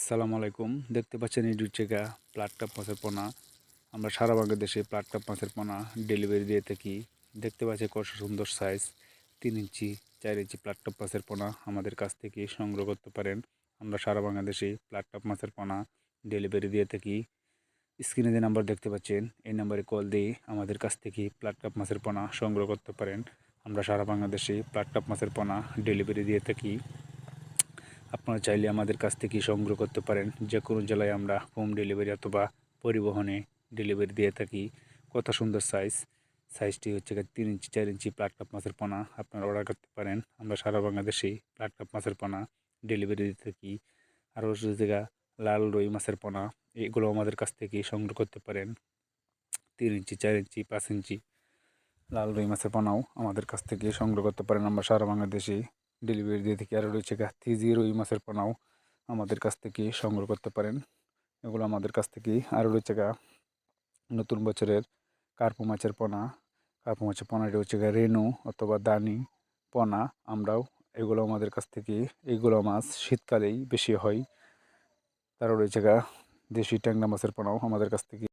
আসসালামু আলাইকুম। দেখতে পাচ্ছেন এই রুচিকা প্লাটকাপ মাছের পোনা। আমরা সারা বাংলাদেশে প্লাটকাপ মাছের পোনা ডেলিভারি দিয়ে থাকি। দেখতে পাচ্ছেন কত সুন্দর সাইজ, 3 ইঞ্চি 4 ইঞ্চি প্লাটকাপ মাছের পোনা আমাদের কাছ থেকে সংগ্রহ করতে পারেন। আমরা সারা বাংলাদেশে প্লাটকাপ মাছের পোনা ডেলিভারি দিয়ে থাকি। স্ক্রিনে যে নাম্বার দেখতে পাচ্ছেন এই নাম্বারে কল দিয়ে আমাদের কাছ থেকে প্লাটকাপ মাছের পোনা সংগ্রহ করতে পারেন। আমরা সারা বাংলাদেশে প্লাটকাপ মাছের পোনা ডেলিভারি দিয়ে থাকি। আপনারা চাইলে আমাদের কাছ থেকে সংগ্রহ করতে পারেন। যে কোনো জেলায় আমরা হোম ডেলিভারি অথবা পরিবহনে ডেলিভারি দিয়ে থাকি। কত সুন্দর সাইজটি হচ্ছে 3 ইঞ্চি 4 ইঞ্চি প্লাটকাপ মাছের পোনা আপনারা অর্ডার করতে পারেন। আমরা সারা বাংলাদেশেই প্লাটকাপ মাছের পোনা ডেলিভারি দিয়ে থাকি। আরও জায়গা লাল রুই মাছের পোনা এগুলো আমাদের কাছ থেকে সংগ্রহ করতে পারেন। 3 ইঞ্চি 4 ইঞ্চি 5 ইঞ্চি লাল রুই মাছের পোনাও আমাদের কাছ থেকে সংগ্রহ করতে পারেন। আমরা সারা বাংলাদেশে ডেলিভারি দিয়ে থাকি। আরও রয়েছে থিজি রুই মাছের পোনাও আমাদের কাছ থেকে সংগ্রহ করতে পারেন। এগুলো আমাদের কাছ থেকে আরও রয়েছে নতুন বছরের কার্পু মাছের পোনা। কার্পু মাছের পোনাটি হচ্ছে রেনু অথবা দানি পোনা। আমরাও এগুলো আমাদের কাছ থেকে এইগুলো মাছ শীতকালেই বেশি হয়। তারও রয়েছে দেশি ট্যাংরা মাছের পোনাও আমাদের কাছ থেকে